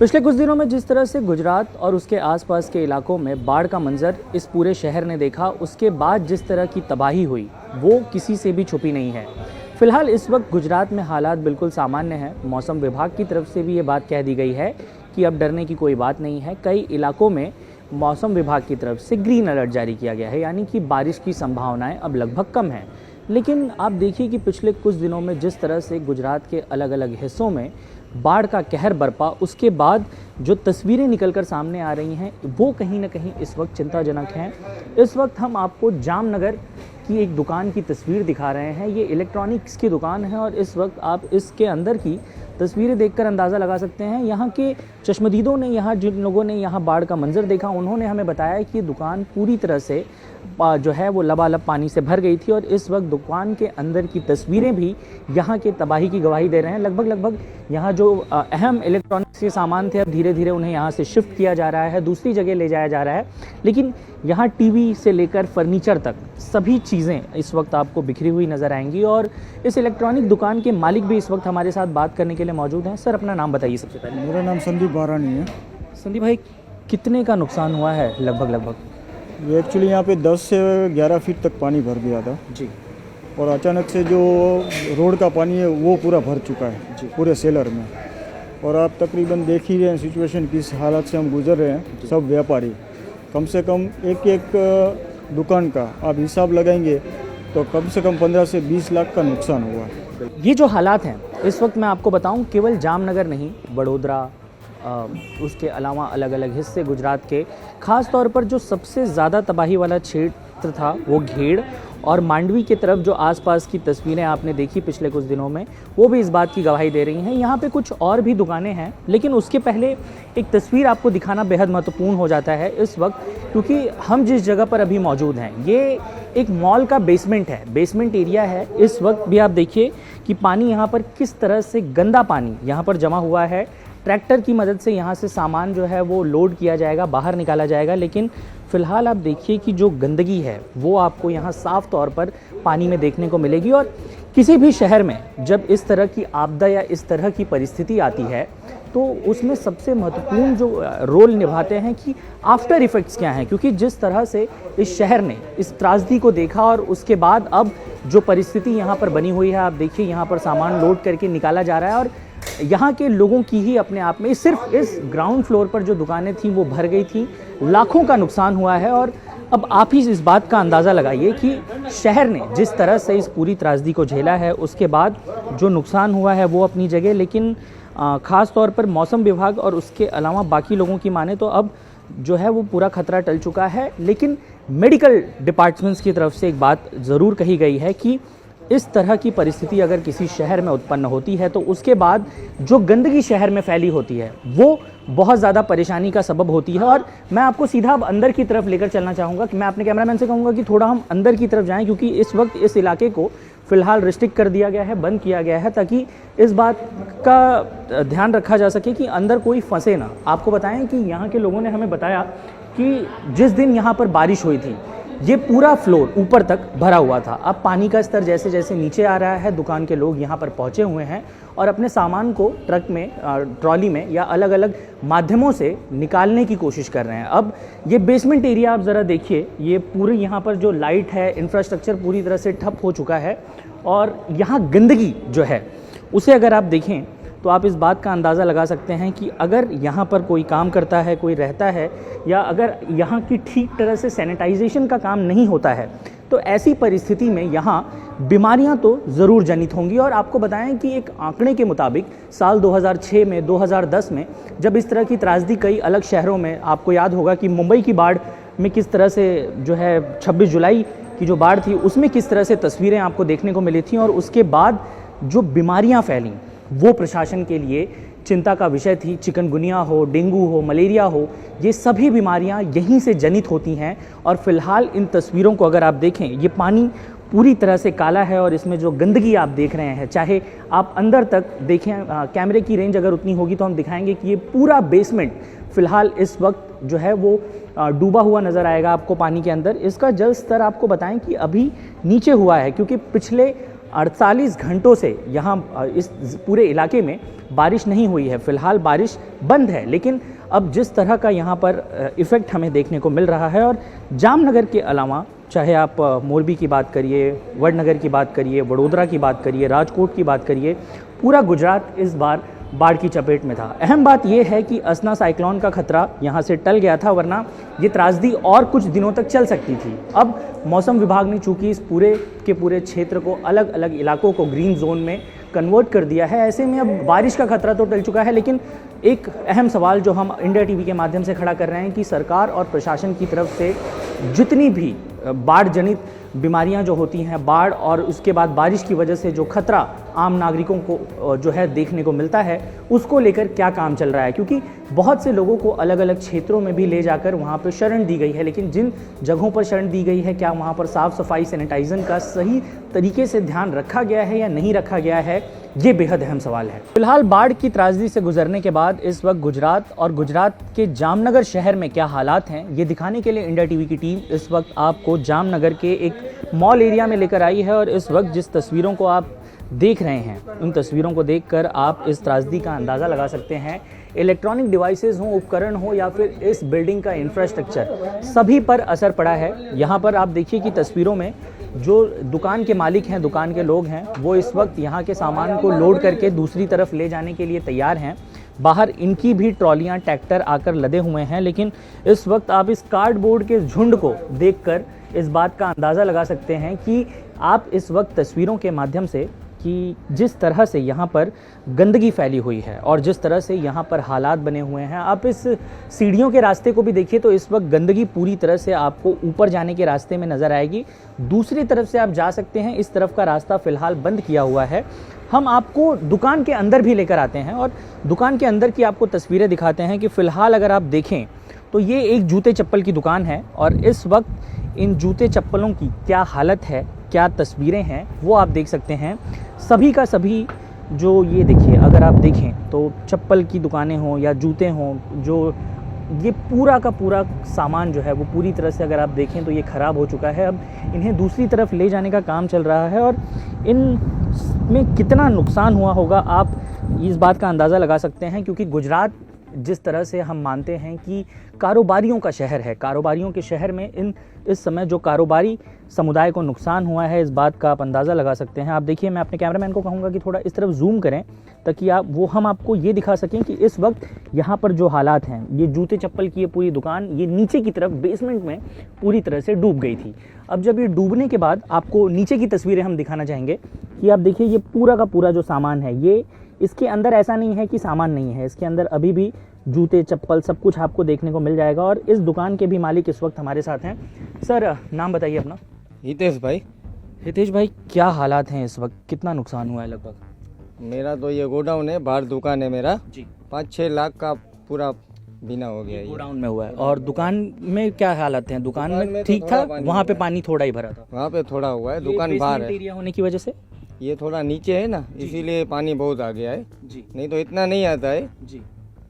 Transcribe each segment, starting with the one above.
पिछले कुछ दिनों में जिस तरह से गुजरात और उसके आसपास के इलाकों में बाढ़ का मंजर इस पूरे शहर ने देखा, उसके बाद जिस तरह की तबाही हुई वो किसी से भी छुपी नहीं है। फिलहाल इस वक्त गुजरात में हालात बिल्कुल सामान्य हैं। मौसम विभाग की तरफ से भी ये बात कह दी गई है कि अब डरने की कोई बात नहीं है। कई इलाकों में मौसम विभाग की तरफ से ग्रीन अलर्ट जारी किया गया है, यानी कि बारिश की संभावनाएं अब लगभग कम हैं। लेकिन आप देखिए कि पिछले कुछ दिनों में जिस तरह से गुजरात के अलग अलग हिस्सों में बाढ़ का कहर बरपा, उसके बाद जो तस्वीरें निकलकर सामने आ रही हैं वो कहीं ना कहीं इस वक्त चिंताजनक हैं। इस वक्त हम आपको जामनगर की एक दुकान की तस्वीर दिखा रहे हैं। ये इलेक्ट्रॉनिक्स की दुकान है और इस वक्त आप इसके अंदर की तस्वीरें देखकर अंदाज़ा लगा सकते हैं। यहाँ के चश्मदीदों ने, यहाँ जिन लोगों ने यहाँ बाढ़ का मंजर देखा, उन्होंने हमें बताया कि ये दुकान पूरी तरह से जो है वो लबालब पानी से भर गई थी और इस वक्त दुकान के अंदर की तस्वीरें भी यहाँ के तबाही की गवाही दे रहे हैं। लगभग यहाँ जो अहम इलेक्ट्रॉनिक्स के सामान थे, अब धीरे धीरे उन्हें यहाँ से शिफ्ट किया जा रहा है, दूसरी जगह ले जाया जा रहा है। लेकिन यहाँ टीवी से लेकर फर्नीचर तक सभी चीज़ें इस वक्त आपको बिखरी हुई नज़र आएंगी। और इस इलेक्ट्रॉनिक दुकान के मालिक भी इस वक्त हमारे साथ बात करने के लिए मौजूद हैं। सर, अपना नाम बताइए सबसे पहले। मेरा नाम संदीप बारानी है। संदीप भाई, कितने का नुकसान हुआ है लगभग? ये एक्चुअली यहाँ पे 10 से 11 फीट तक पानी भर गया था जी। और अचानक से जो रोड का पानी है वो पूरा भर चुका है जी। पूरे सेलर में। और आप तकरीबन देख ही रहे हैं सिचुएशन, किस हालत से हम गुजर रहे हैं। सब व्यापारी कम से कम एक दुकान का आप हिसाब लगाएंगे तो कम से कम 15 से 20 लाख का नुकसान हुआ है। ये जो हालात हैं इस वक्त, मैं आपको बताऊं, केवल जामनगर नहीं, बड़ोदरा, उसके अलावा अलग अलग हिस्से गुजरात के, ख़ास तौर पर जो सबसे ज़्यादा तबाही वाला क्षेत्र था वो घेड़ और मांडवी की तरफ जो आसपास की तस्वीरें आपने देखी पिछले कुछ दिनों में, वो भी इस बात की गवाही दे रही हैं। यहाँ पे कुछ और भी दुकानें हैं, लेकिन उसके पहले एक तस्वीर आपको दिखाना बेहद महत्वपूर्ण हो जाता है इस वक्त, क्योंकि हम जिस जगह पर अभी मौजूद हैं ये एक मॉल का बेसमेंट है, बेसमेंट एरिया है। इस वक्त भी आप देखिए कि पानी यहाँ पर किस तरह से, गंदा पानी यहाँ पर जमा हुआ है। ट्रैक्टर की मदद से यहाँ से सामान जो है वो लोड किया जाएगा, बाहर निकाला जाएगा। लेकिन फ़िलहाल आप देखिए कि जो गंदगी है वो आपको यहाँ साफ तौर पर पानी में देखने को मिलेगी। और किसी भी शहर में जब इस तरह की आपदा या इस तरह की परिस्थिति आती है तो उसमें सबसे महत्वपूर्ण जो रोल निभाते हैं कि आफ्टर इफ़ेक्ट्स क्या हैं, क्योंकि जिस तरह से इस शहर ने इस त्रासदी को देखा और उसके बाद अब जो परिस्थिति यहाँ पर बनी हुई है, आप देखिए यहाँ पर सामान लोड करके निकाला जा रहा है और यहाँ के लोगों की ही अपने आप में, सिर्फ इस ग्राउंड फ्लोर पर जो दुकानें थीं वो भर गई थी, लाखों का नुकसान हुआ है। और अब आप ही इस बात का अंदाज़ा लगाइए कि शहर ने जिस तरह से इस पूरी त्रासदी को झेला है, उसके बाद जो नुकसान हुआ है वो अपनी जगह, लेकिन ख़ास तौर पर मौसम विभाग और उसके अलावा बाकी लोगों की माने तो अब जो है वो पूरा खतरा टल चुका है। लेकिन मेडिकल डिपार्टमेंट्स की तरफ से एक बात ज़रूर कही गई है कि इस तरह की परिस्थिति अगर किसी शहर में उत्पन्न होती है तो उसके बाद जो गंदगी शहर में फैली होती है वो बहुत ज़्यादा परेशानी का सबब होती है। और मैं आपको सीधा अब अंदर की तरफ लेकर चलना चाहूँगा कि मैं अपने कैमरामैन से कहूँगा कि थोड़ा हम अंदर की तरफ जाएं, क्योंकि इस वक्त इस इलाके को फ़िलहाल रिस्ट्रिक्ट कर दिया गया है, बंद किया गया है, ताकि इस बात का ध्यान रखा जा सके कि अंदर कोई फंसे ना। आपको बताएं कि यहाँ के लोगों ने हमें बताया कि जिस दिन यहाँ पर बारिश हुई थी ये पूरा फ्लोर ऊपर तक भरा हुआ था। अब पानी का स्तर जैसे जैसे नीचे आ रहा है, दुकान के लोग यहाँ पर पहुँचे हुए हैं और अपने सामान को ट्रक में, ट्रॉली में या अलग अलग माध्यमों से निकालने की कोशिश कर रहे हैं। अब ये बेसमेंट एरिया आप ज़रा देखिए, ये पूरी यहाँ पर जो लाइट है, इंफ्रास्ट्रक्चर पूरी तरह से ठप हो चुका है और यहाँ गंदगी जो है उसे अगर आप देखें तो आप इस बात का अंदाज़ा लगा सकते हैं कि अगर यहाँ पर कोई काम करता है, कोई रहता है, या अगर यहाँ की ठीक तरह से सैनिटाइजेशन का काम नहीं होता है तो ऐसी परिस्थिति में यहाँ बीमारियाँ तो ज़रूर जनित होंगी। और आपको बताएं कि एक आंकड़े के मुताबिक साल 2006 में, 2010 में जब इस तरह की त्रासदी कई अलग शहरों में, आपको याद होगा कि मुंबई की बाढ़ में किस तरह से जो है 26 जुलाई की जो बाढ़ थी उसमें किस तरह से तस्वीरें आपको देखने को मिली थी, और उसके बाद जो बीमारियाँ फैलीं वो प्रशासन के लिए चिंता का विषय थी। चिकनगुनिया हो, डेंगू हो, मलेरिया हो, ये सभी बीमारियां यहीं से जनित होती हैं। और फिलहाल इन तस्वीरों को अगर आप देखें, ये पानी पूरी तरह से काला है और इसमें जो गंदगी आप देख रहे हैं, चाहे आप अंदर तक देखें, कैमरे की रेंज अगर उतनी होगी तो हम दिखाएंगे कि ये पूरा बेसमेंट फ़िलहाल इस वक्त जो है वो डूबा हुआ नज़र आएगा आपको पानी के अंदर। इसका जल स्तर आपको बताएं कि अभी नीचे हुआ है, क्योंकि पिछले 48 घंटों से यहाँ इस पूरे इलाके में बारिश नहीं हुई है। फ़िलहाल बारिश बंद है, लेकिन अब जिस तरह का यहाँ पर इफ़ेक्ट हमें देखने को मिल रहा है, और जामनगर के अलावा चाहे आप मोरबी की बात करिए, वडनगर की बात करिए, वडोदरा की बात करिए, राजकोट की बात करिए, पूरा गुजरात इस बार बाढ़ की चपेट में था। अहम बात यह है कि असना साइक्लोन का खतरा यहाँ से टल गया था, वरना ये त्रासदी और कुछ दिनों तक चल सकती थी। अब मौसम विभाग ने चूंकि इस पूरे के पूरे क्षेत्र को, अलग अलग इलाकों को ग्रीन जोन में कन्वर्ट कर दिया है, ऐसे में अब बारिश का खतरा तो टल चुका है। लेकिन एक अहम सवाल जो हम इंडिया टीवी के माध्यम से खड़ा कर रहे हैं कि सरकार और प्रशासन की तरफ से जितनी भी बाढ़ जनित बीमारियां जो होती हैं, बाढ़ और उसके बाद बारिश की वजह से जो खतरा आम नागरिकों को जो है देखने को मिलता है, उसको लेकर क्या काम चल रहा है। क्योंकि बहुत से लोगों को अलग अलग क्षेत्रों में भी ले जाकर वहाँ पर शरण दी गई है, लेकिन जिन जगहों पर शरण दी गई है, क्या वहाँ पर साफ़ सफाई, सैनिटाइजेशन का सही तरीके से ध्यान रखा गया है या नहीं रखा गया है, ये बेहद अहम सवाल है। फिलहाल बाढ़ की त्रासदी से गुजरने के बाद इस वक्त गुजरात और गुजरात के जामनगर शहर में क्या हालात हैं, ये दिखाने के लिए इंडिया टीवी की टीम इस वक्त आपको जामनगर के एक मॉल एरिया में लेकर आई है। और इस वक्त जिस तस्वीरों को आप देख रहे हैं, उन तस्वीरों को देखकर आप इस त्रासदी का अंदाज़ा लगा सकते हैं। इलेक्ट्रॉनिक डिवाइसेस हों, उपकरण हो, या फिर इस बिल्डिंग का इंफ्रास्ट्रक्चर, सभी पर असर पड़ा है। यहाँ पर आप देखिए कि तस्वीरों में जो दुकान के मालिक हैं, दुकान के लोग हैं, वो इस वक्त यहाँ के सामान को लोड करके दूसरी तरफ ले जाने के लिए तैयार हैं। बाहर इनकी भी ट्रॉलियाँ, ट्रैक्टर आकर लदे हुए हैं। लेकिन इस वक्त आप इस कार्डबोर्ड के झुंड को देखकर इस बात का अंदाज़ा लगा सकते हैं कि आप इस वक्त तस्वीरों के माध्यम से कि जिस तरह से यहाँ पर गंदगी फैली हुई है और जिस तरह से यहाँ पर हालात बने हुए हैं, आप इस सीढ़ियों के रास्ते को भी देखिए तो इस वक्त गंदगी पूरी तरह से आपको ऊपर जाने के रास्ते में नज़र आएगी। दूसरी तरफ से आप जा सकते हैं, इस तरफ का रास्ता फ़िलहाल बंद किया हुआ है। हम आपको दुकान के अंदर भी लेकर आते हैं और दुकान के अंदर की आपको तस्वीरें दिखाते हैं कि फ़िलहाल अगर आप देखें तो ये एक जूते चप्पल की दुकान है, और इस वक्त इन जूते चप्पलों की क्या हालत है, क्या तस्वीरें हैं, वो आप देख सकते हैं। सभी का सभी जो ये देखिए, अगर आप देखें तो चप्पल की दुकानें हों या जूते हों, जो ये पूरा का पूरा सामान जो है वो पूरी तरह से अगर आप देखें तो ये ख़राब हो चुका है। अब इन्हें दूसरी तरफ ले जाने का काम चल रहा है, और इनमें कितना नुकसान हुआ होगा आप इस बात का अंदाज़ा लगा सकते हैं। क्योंकि गुजरात जिस तरह से हम मानते हैं कि कारोबारियों का शहर है, कारोबारियों के शहर में इस समय जो कारोबारी समुदाय को नुकसान हुआ है, इस बात का आप अंदाज़ा लगा सकते हैं। आप देखिए, मैं अपने कैमरामैन को कहूँगा कि थोड़ा इस तरफ जूम करें ताकि हम आपको ये दिखा सकें कि इस वक्त यहाँ पर जो हालात हैं, ये जूते चप्पल की ये पूरी दुकान ये नीचे की तरफ बेसमेंट में पूरी तरह से डूब गई थी। अब जब ये डूबने के बाद आपको नीचे की तस्वीरें हम दिखाना चाहेंगे कि आप देखिए ये पूरा का पूरा जो सामान है, ये इसके अंदर ऐसा नहीं है कि सामान नहीं है, इसके अंदर अभी भी जूते चप्पल सब कुछ आपको देखने को मिल जाएगा। और इस दुकान के भी मालिक इस वक्त हमारे साथ हैं। सर, नाम बताइए अपना। हितेश भाई। हितेश भाई, क्या हालात हैं इस वक्त, कितना नुकसान हुआ है लगभग? मेरा तो ये गोडाउन है, बाहर दुकान है मेरा जी। 5-6 लाख का पूरा बिना हो गया। गोडाउन में हुआ है। और दुकान में क्या हालत है? दुकान में ठीक था, वहाँ पे पानी थोड़ा ही भरा था? वहाँ पे थोड़ा हुआ है, दुकान बाहर है। एरिया होने की वजह से ये थोड़ा नीचे है ना, इसीलिए पानी बहुत आ गया है जी। नहीं तो इतना नहीं आता है जी।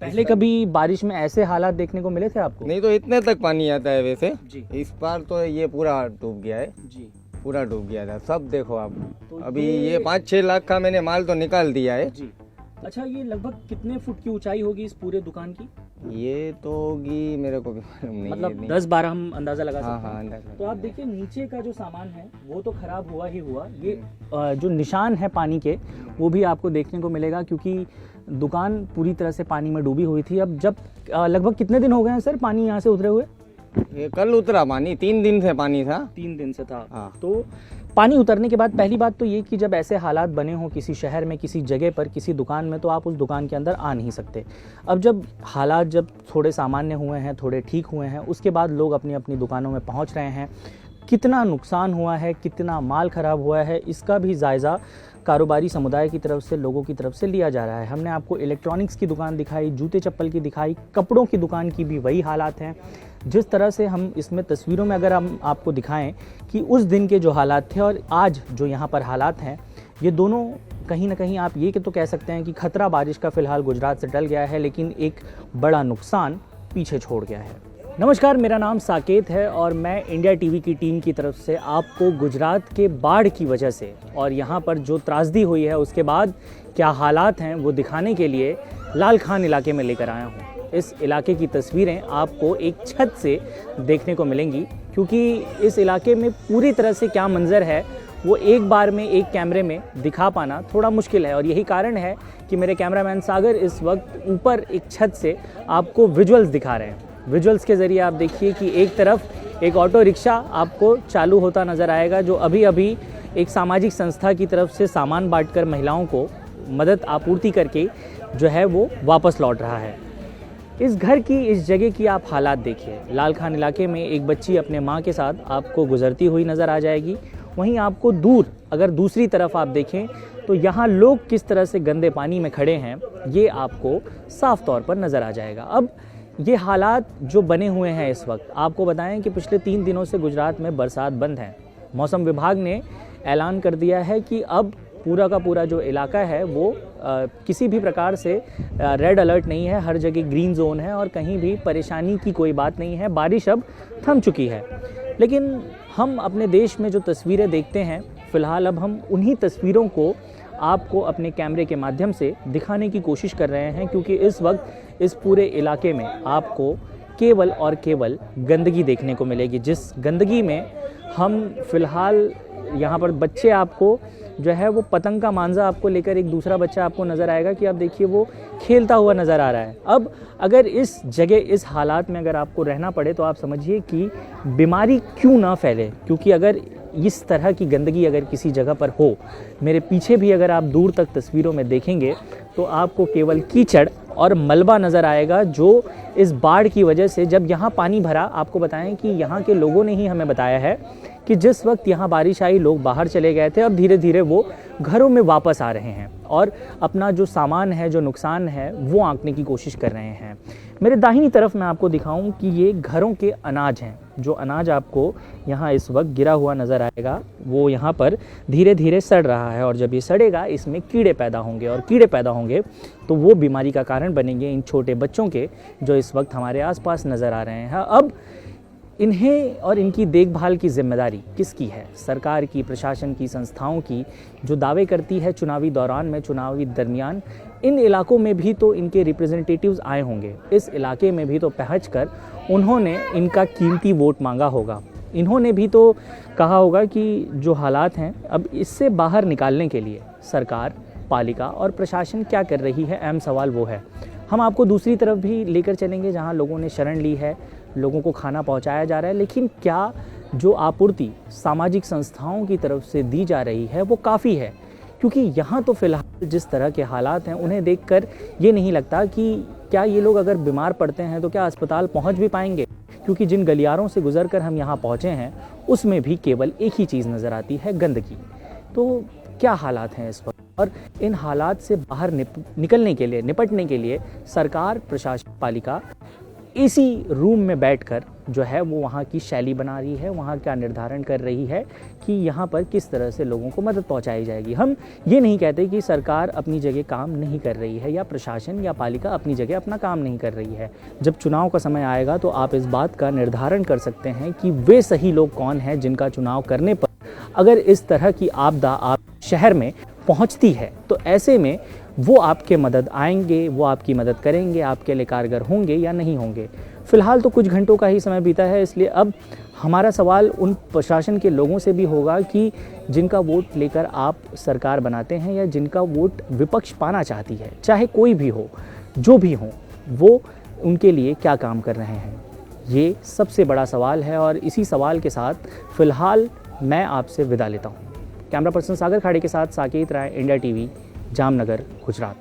पहले कभी बारिश में ऐसे हालात देखने को मिले थे आपको? नहीं तो इतने तक पानी आता है वैसे जी। इस बार तो ये पूरा डूब गया है जी। पूरा डूब गया था। सब देखो आप, तो अभी ये 5-6 लाख का मैंने माल तो निकाल दिया है जी। अच्छा, ये लगभग कितने फुट की ऊंचाई होगी इस पूरे दुकान की? ये तो होगी, मेरे को भी मालूम नहीं है। मतलब 10-12 हम अंदाजा लगा सकते हाँ हैं। हाँ अंदाजा। तो आप देखिए, नीचे का जो सामान है वो तो खराब हुआ ही हुआ, ये जो निशान है पानी के वो भी आपको देखने को मिलेगा, क्योंकि दुकान पूरी तरह से पानी में डूबी हुई थी। अब जब लगभग कितने दिन हो गए हैं सर पानी यहाँ से उतरे हुए? ये कल उतरा पानी, 3 दिन से पानी था। 3 दिन से था। हाँ। तो पानी उतरने के बाद पहली बात तो ये कि जब ऐसे हालात बने हों किसी शहर में, किसी जगह पर, किसी दुकान में, तो आप उस दुकान के अंदर आ नहीं सकते। अब जब हालात जब थोड़े सामान्य हुए हैं, थोड़े ठीक हुए हैं, उसके बाद लोग अपनी अपनी दुकानों में पहुंच रहे हैं। कितना नुकसान हुआ है, कितना माल ख़राब हुआ है, इसका भी जायज़ा कारोबारी समुदाय की तरफ से, लोगों की तरफ से लिया जा रहा है। हमने आपको इलेक्ट्रॉनिक्स की दुकान दिखाई, जूते चप्पल की दिखाई, कपड़ों की दुकान की भी वही हालात हैं। जिस तरह से हम इसमें तस्वीरों में अगर हम आपको दिखाएं कि उस दिन के जो हालात थे और आज जो यहाँ पर हालात हैं, ये दोनों कहीं ना कहीं आप ये तो कह सकते हैं कि खतरा बारिश का फ़िलहाल गुजरात से टल गया है, लेकिन एक बड़ा नुकसान पीछे छोड़ गया है। नमस्कार, मेरा नाम साकेत है और मैं इंडिया टीवी की टीम की तरफ से आपको गुजरात के बाढ़ की वजह से और यहाँ पर जो त्रासदी हुई है उसके बाद क्या हालात हैं वो दिखाने के लिए लाल खान इलाके में लेकर आया हूँ। इस इलाके की तस्वीरें आपको एक छत से देखने को मिलेंगी, क्योंकि इस इलाके में पूरी तरह से क्या मंजर है वो एक बार में एक कैमरे में दिखा पाना थोड़ा मुश्किल है। और यही कारण है कि मेरे कैमरामैन सागर इस वक्त ऊपर एक छत से आपको विजुअल्स दिखा रहे हैं। विजुअल्स के ज़रिए आप देखिए कि एक तरफ एक ऑटो रिक्शा आपको चालू होता नज़र आएगा, जो अभी अभी एक सामाजिक संस्था की तरफ से सामान बांटकर महिलाओं को मदद आपूर्ति करके जो है वो वापस लौट रहा है। इस घर की, इस जगह की आप हालात देखिए। लाल खान इलाके में एक बच्ची अपने माँ के साथ आपको गुजरती हुई नज़र आ जाएगी। वहीं आपको दूर अगर दूसरी तरफ आप देखें तो यहाँ लोग किस तरह से गंदे पानी में खड़े हैं ये आपको साफ तौर पर नज़र आ जाएगा। अब ये हालात जो बने हुए हैं इस वक्त, आपको बताएं कि पिछले 3 दिनों से गुजरात में बरसात बंद है। मौसम विभाग ने ऐलान कर दिया है कि अब पूरा का पूरा जो इलाका है वो किसी भी प्रकार से रेड अलर्ट नहीं है, हर जगह ग्रीन जोन है और कहीं भी परेशानी की कोई बात नहीं है। बारिश अब थम चुकी है। लेकिन हम अपने देश में जो तस्वीरें देखते हैं, फ़िलहाल अब हम उन्हीं तस्वीरों को आपको अपने कैमरे के माध्यम से दिखाने की कोशिश कर रहे हैं, क्योंकि इस वक्त इस पूरे इलाके में आपको केवल और केवल गंदगी देखने को मिलेगी। जिस गंदगी में हम फ़िलहाल यहाँ पर बच्चे आपको जो है वो पतंग का मांझा आपको लेकर एक दूसरा बच्चा आपको नज़र आएगा कि आप देखिए वो खेलता हुआ नज़र आ रहा है। अब अगर इस जगह, इस हालात में अगर आपको रहना पड़े तो आप समझिए कि बीमारी क्यों ना फैले, क्योंकि अगर इस तरह की गंदगी अगर किसी जगह पर हो, मेरे पीछे भी अगर आप दूर तक तस्वीरों में देखेंगे तो आपको केवल कीचड़ और मलबा नज़र आएगा, जो इस बाढ़ की वजह से, जब यहाँ पानी भरा, आपको बताएं कि यहाँ के लोगों ने ही हमें बताया है कि जिस वक्त यहाँ बारिश आई लोग बाहर चले गए थे, अब धीरे धीरे वो घरों में वापस आ रहे हैं और अपना जो सामान है, जो नुकसान है, वो आंकने की कोशिश कर रहे हैं। मेरे दाहिनी तरफ मैं आपको दिखाऊं कि ये घरों के अनाज हैं। जो अनाज आपको यहाँ इस वक्त गिरा हुआ नज़र आएगा वो यहाँ पर धीरे धीरे सड़ रहा है और जब ये सड़ेगा इसमें कीड़े पैदा होंगे और कीड़े पैदा होंगे तो वो बीमारी का कारण बनेंगे इन छोटे बच्चों के, जो इस वक्त हमारे आसपास नज़र आ रहे हैं। अब इन्हें और इनकी देखभाल की जिम्मेदारी किसकी है? सरकार की, प्रशासन की, संस्थाओं की, जो दावे करती है चुनावी दौरान में, चुनावी दरमियान इन इलाकों में भी तो इनके रिप्रेजेंटेटिव्स आए होंगे। इस इलाके में भी तो पहुंचकर उन्होंने इनका कीमती वोट मांगा होगा। इन्होंने भी तो कहा होगा कि जो हालात हैं अब इससे बाहर निकालने के लिए सरकार, पालिका और प्रशासन क्या कर रही है, अहम सवाल वो है। हम आपको दूसरी तरफ भी लेकर चलेंगे जहां लोगों ने शरण ली है, लोगों को खाना पहुंचाया जा रहा है, लेकिन क्या जो आपूर्ति सामाजिक संस्थाओं की तरफ से दी जा रही है वो काफ़ी है? क्योंकि यहाँ तो फ़िलहाल जिस तरह के हालात हैं उन्हें देखकर ये नहीं लगता कि क्या ये लोग अगर बीमार पड़ते हैं तो क्या अस्पताल पहुँच भी पाएंगे, क्योंकि जिन गलियारों से गुजरकर हम यहाँ पहुँचे हैं उसमें भी केवल एक ही चीज़ नज़र आती है, गंदगी। तो क्या हालात हैं इस वक्त, और इन हालात से बाहर निकलने के लिए, निपटने के लिए सरकार, प्रशासन, पालिका इसी रूम में बैठकर जो है वो वहाँ की शैली बना रही है, वहाँ का निर्धारण कर रही है कि यहाँ पर किस तरह से लोगों को मदद पहुँचाई जाएगी। हम ये नहीं कहते कि सरकार अपनी जगह काम नहीं कर रही है या प्रशासन या पालिका अपनी जगह अपना काम नहीं कर रही है। जब चुनाव का समय आएगा तो आप इस बात का निर्धारण कर सकते हैं कि वे सही लोग कौन हैं जिनका चुनाव करने पर अगर इस तरह की आपदा आप शहर में पहुंचती है तो ऐसे में वो आपके मदद आएंगे, वो आपकी मदद करेंगे, आपके लिए कारगर होंगे या नहीं होंगे। फ़िलहाल तो कुछ घंटों का ही समय बीता है, इसलिए अब हमारा सवाल उन प्रशासन के लोगों से भी होगा कि जिनका वोट लेकर आप सरकार बनाते हैं या जिनका वोट विपक्ष पाना चाहती है, चाहे कोई भी हो, जो भी हो, वो उनके लिए क्या काम कर रहे हैं, ये सबसे बड़ा सवाल है। और इसी सवाल के साथ फ़िलहाल मैं आपसे विदा लेता हूँ। कैमरा पर्सन सागर खाड़े के साथ साकेत राय, इंडिया टीवी, जामनगर, गुजरात।